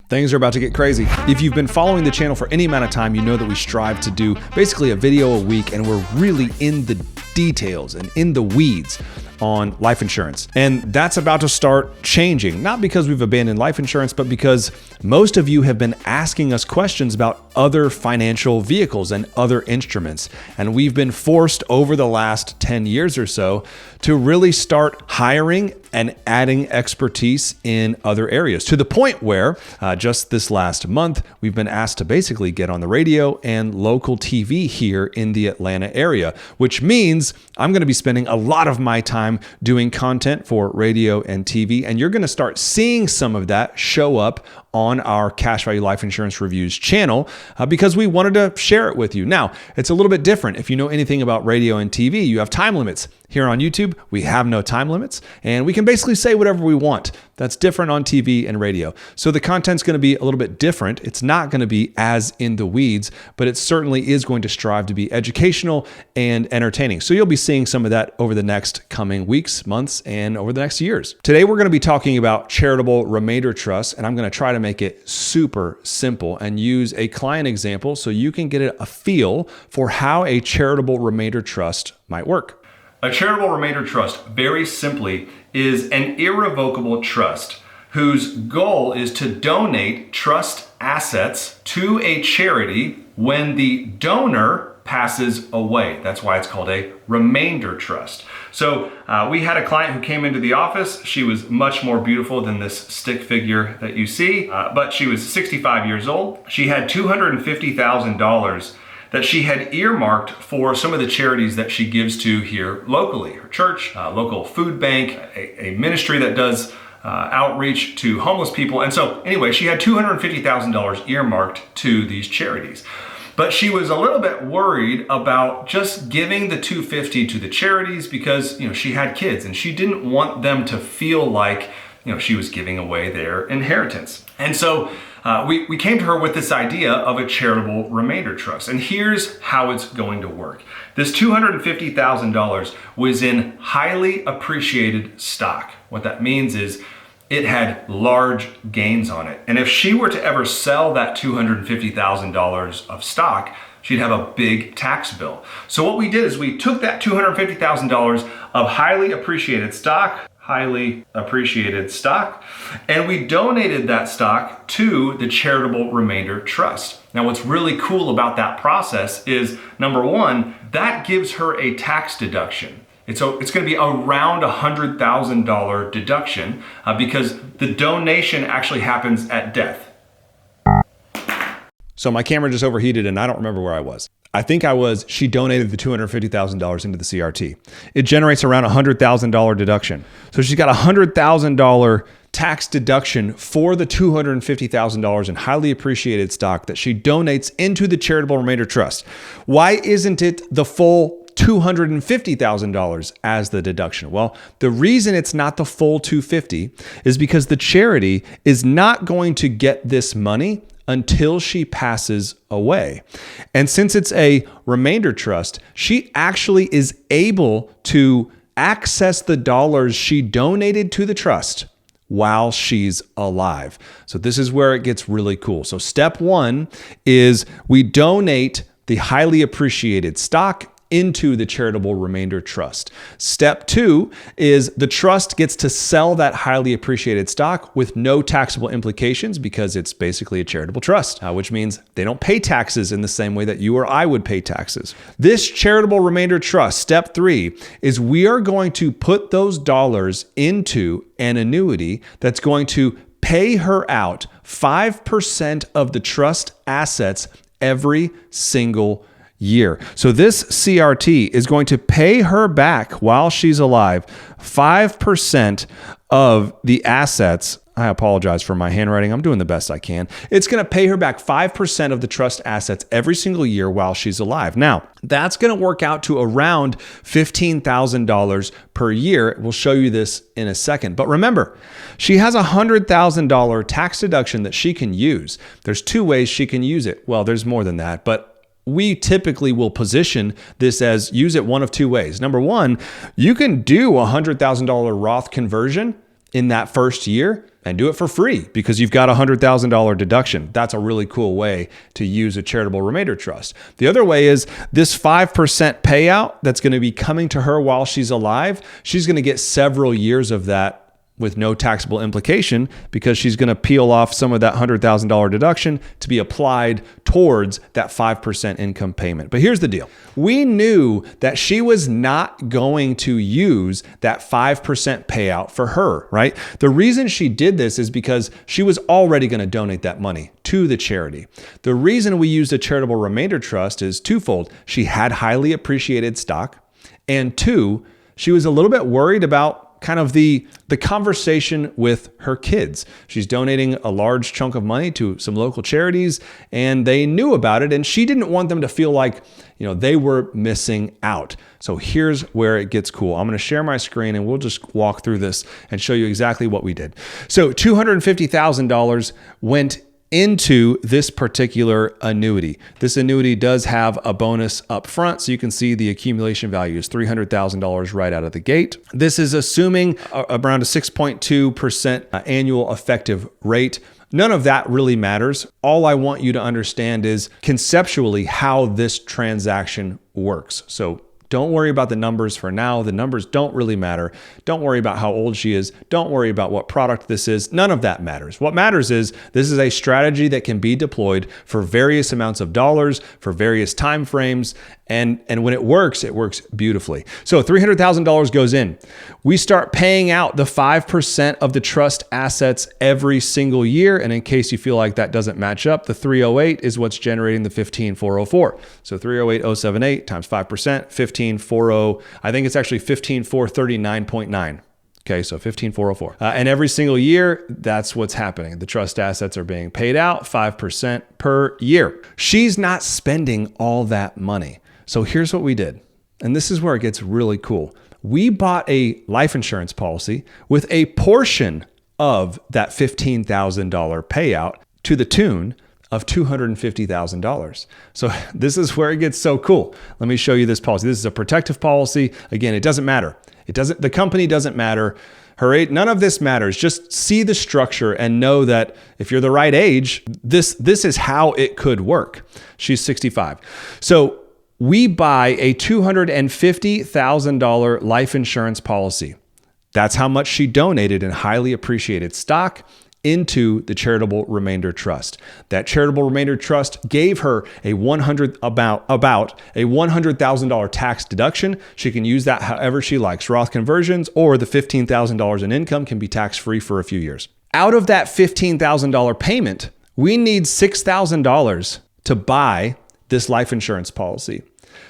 Things are about to get crazy. If you've been following the channel for any amount of time, you know that we strive to do basically a video a week, and we're really in the details and in the weeds on life insurance. And that's about to start changing, not because we've abandoned life insurance, but because most of you have been asking us questions about other financial vehicles and other instruments. And we've been forced over the last 10 years or so to really start hiring and adding expertise in other areas, to the point where just this last month, we've been asked to basically get on the radio and local TV here in the Atlanta area, which means I'm going to be spending a lot of my time doing content for radio and TV, and you're going to start seeing some of that show up on our Cash Value Life Insurance Reviews channel because we wanted to share it with you. Now, it's a little bit different. If you know anything about radio and TV, you have time limits. Here on YouTube, we have no time limits, and we can basically say whatever we want. That's different on TV and radio. So the content's going to be a little bit different. It's not going to be as in the weeds, but it certainly is going to strive to be educational and entertaining. So you'll be seeing some of that over the next coming weeks, months, and over the next years. Today, we're going to be talking about charitable remainder trusts, and I'm going to try to make it super simple and use a client example so you can get a feel for how a charitable remainder trust might work. A charitable remainder trust, very simply, is an irrevocable trust whose goal is to donate trust assets to a charity when the donor passes away. That's why it's called a remainder trust. So we had a client who came into the office. She was much more beautiful than this stick figure that you see, but she was 65 years old. She had $250,000 that she had earmarked for some of the charities that she gives to here locally, her church, local food bank, a ministry that does outreach to homeless people. And so anyway, she had $250,000 earmarked to these charities. But she was a little bit worried about just giving the $250 to the charities because, she had kids and she didn't want them to feel like, she was giving away their inheritance. And so we came to her with this idea of a charitable remainder trust. And here's how it's going to work. This $250,000 was in highly appreciated stock. What that means is it had large gains on it. And if she were to ever sell that $250,000 of stock, she'd have a big tax bill. So what we did is we took that $250,000 of highly appreciated stock, and we donated that stock to the Charitable Remainder Trust. Now, what's really cool about that process is, number one, that gives her a tax deduction. It's going to be around $100,000 deduction because the donation actually happens at death. So my camera just overheated and I don't remember where I was. I think she donated the $250,000 into the CRT. It generates around $100,000 deduction. So she's got $100,000 tax deduction for the $250,000 in highly appreciated stock that she donates into the Charitable Remainder Trust. Why isn't it the full $250,000 as the deduction? Well, the reason it's not the full $250,000 is because the charity is not going to get this money until she passes away. And since it's a remainder trust, she actually is able to access the dollars she donated to the trust while she's alive. So this is where it gets really cool. So step one is we donate the highly appreciated stock into the Charitable Remainder Trust. Step two is the trust gets to sell that highly appreciated stock with no taxable implications because it's basically a charitable trust, which means they don't pay taxes in the same way that you or I would pay taxes. This Charitable Remainder Trust, step three, is we are going to put those dollars into an annuity that's going to pay her out 5% of the trust assets every single year. So this CRT is going to pay her back while she's alive 5% of the assets. I apologize for my handwriting. I'm doing the best I can. It's going to pay her back 5% of the trust assets every single year while she's alive. Now, that's going to work out to around $15,000 per year. We'll show you this in a second. But remember, she has a $100,000 tax deduction that she can use. There's two ways she can use it. Well, there's more than that, but we typically will position this as use it one of two ways. Number one, you can do a $100,000 Roth conversion in that first year and do it for free because you've got a $100,000 deduction. That's a really cool way to use a charitable remainder trust. The other way is this 5% payout that's going to be coming to her while she's alive. She's going to get several years of that with no taxable implication because she's going to peel off some of that $100,000 deduction to be applied towards that 5% income payment. But here's the deal. We knew that she was not going to use that 5% payout for her, right? The reason she did this is because she was already going to donate that money to the charity. The reason we used a charitable remainder trust is twofold. She had highly appreciated stock, and two, she was a little bit worried about kind of the conversation with her kids. She's donating a large chunk of money to some local charities, and they knew about it, and she didn't want them to feel like, they were missing out. So here's where it gets cool. I'm going to share my screen and we'll just walk through this and show you exactly what we did. So $250,000 went into this particular annuity. This annuity does have a bonus up front, so you can see the accumulation value is $300,000 right out of the gate. This is assuming around a 6.2% annual effective rate. None of that really matters. All I want you to understand is conceptually how this transaction works. So don't worry about the numbers for now. The numbers don't really matter. Don't worry about how old she is. Don't worry about what product this is. None of that matters. What matters is this is a strategy that can be deployed for various amounts of dollars, for various time frames, and when it works beautifully. So $300,000 goes in. We start paying out the 5% of the trust assets every single year. And in case you feel like that doesn't match up, the 308 is what's generating the 15,404. So 308,078 times 5%, 15,40. I think it's actually 15,439.9. Okay, so 15,404. And every single year, that's what's happening. The trust assets are being paid out 5% per year. She's not spending all that money. So here's what we did. And this is where it gets really cool. We bought a life insurance policy with a portion of that $15,000 payout to the tune of $250,000. So this is where it gets so cool. Let me show you this policy. This is a protective policy. Again, it doesn't matter. The company doesn't matter. Her age, none of this matters. Just see the structure and know that if you're the right age, this is how it could work. She's 65. So we buy a $250,000 life insurance policy. That's how much she donated in highly appreciated stock into the Charitable Remainder Trust. That Charitable Remainder Trust gave her a about a $100,000 tax deduction. She can use that however she likes. Roth conversions or the $15,000 in income can be tax-free for a few years. Out of that $15,000 payment, we need $6,000 to buy this life insurance policy.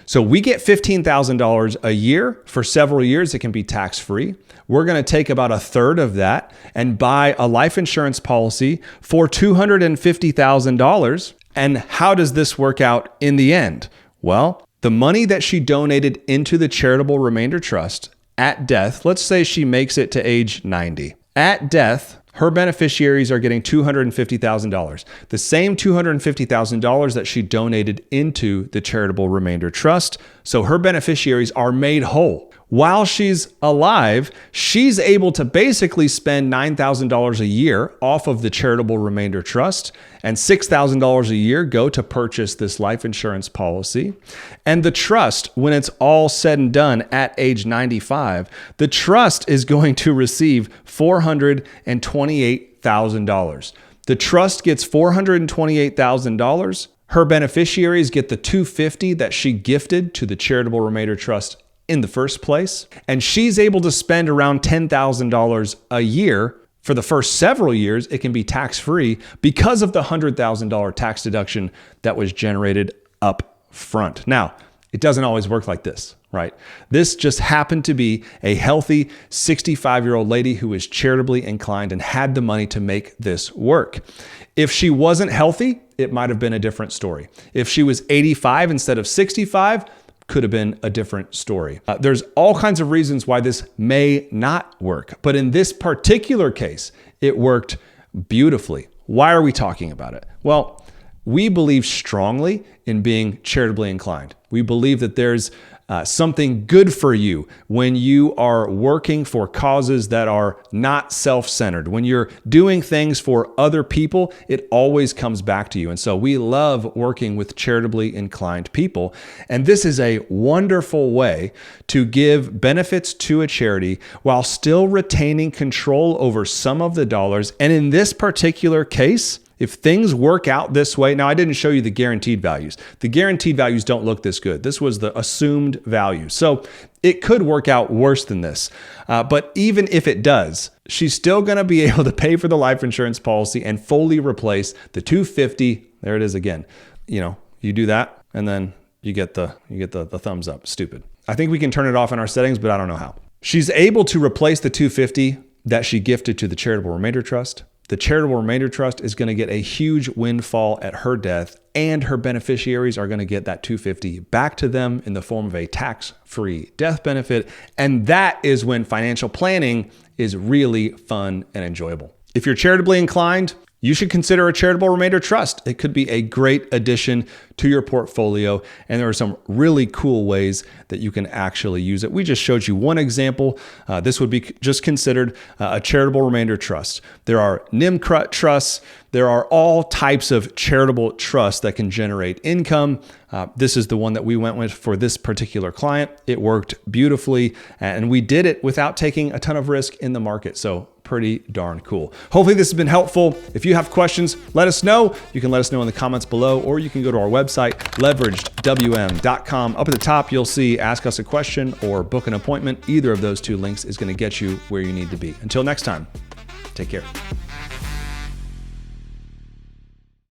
So we get $15,000 a year for several years. It can be tax-free. We're going to take about a third of that and buy a life insurance policy for $250,000. And how does this work out in the end? Well, the money that she donated into the Charitable Remainder Trust at death, let's say she makes it to age 90. At death, her beneficiaries are getting $250,000, the same $250,000 that she donated into the Charitable Remainder Trust. So her beneficiaries are made whole. While she's alive, she's able to basically spend $9,000 a year off of the Charitable Remainder Trust, and $6,000 a year go to purchase this life insurance policy. And the trust, when it's all said and done at age 95, the trust is going to receive $428,000. The trust gets $428,000. Her beneficiaries get the $250,000 that she gifted to the Charitable Remainder Trust in the first place. And she's able to spend around $10,000 a year. For the first several years, it can be tax-free because of the $100,000 tax deduction that was generated up front. Now, it doesn't always work like this, right? This just happened to be a healthy 65-year-old lady who was charitably inclined and had the money to make this work. If she wasn't healthy, it might have been a different story. If she was 85 instead of 65, could have been a different story. There's all kinds of reasons why this may not work, but in this particular case, it worked beautifully. Why are we talking about it? Well, We believe strongly in being charitably inclined. We believe that there's something good for you when you are working for causes that are not self-centered. When you're doing things for other people, it always comes back to you. And so we love working with charitably inclined people. And this is a wonderful way to give benefits to a charity while still retaining control over some of the dollars. And in this particular case, if things work out this way, now I didn't show you the guaranteed values. The guaranteed values don't look this good. This was the assumed value. So it could work out worse than this. But even if it does, she's still going to be able to pay for the life insurance policy and fully replace the $250. There it is again. You do that and then you get the thumbs up. Stupid. I think we can turn it off in our settings, but I don't know how. She's able to replace the $250 that she gifted to the Charitable Remainder Trust. The Charitable Remainder Trust is going to get a huge windfall at her death, and her beneficiaries are going to get that $250 back to them in the form of a tax-free death benefit. And that is when financial planning is really fun and enjoyable. If you're charitably inclined, you should consider a charitable remainder trust. It could be a great addition to your portfolio, and there are some really cool ways that you can actually use it. We just showed you one example. This would be just considered a charitable remainder trust. There are NIMCRUT trusts. There are all types of charitable trusts that can generate income. This is the one that we went with for this particular client. It worked beautifully, and we did it without taking a ton of risk in the market. So pretty darn cool. Hopefully this has been helpful. If you have questions, let us know. You can let us know in the comments below, or you can go to our website, leveragedwm.com. Up at the top, you'll see Ask Us a Question or Book an Appointment. Either of those two links is going to get you where you need to be. Until next time, take care.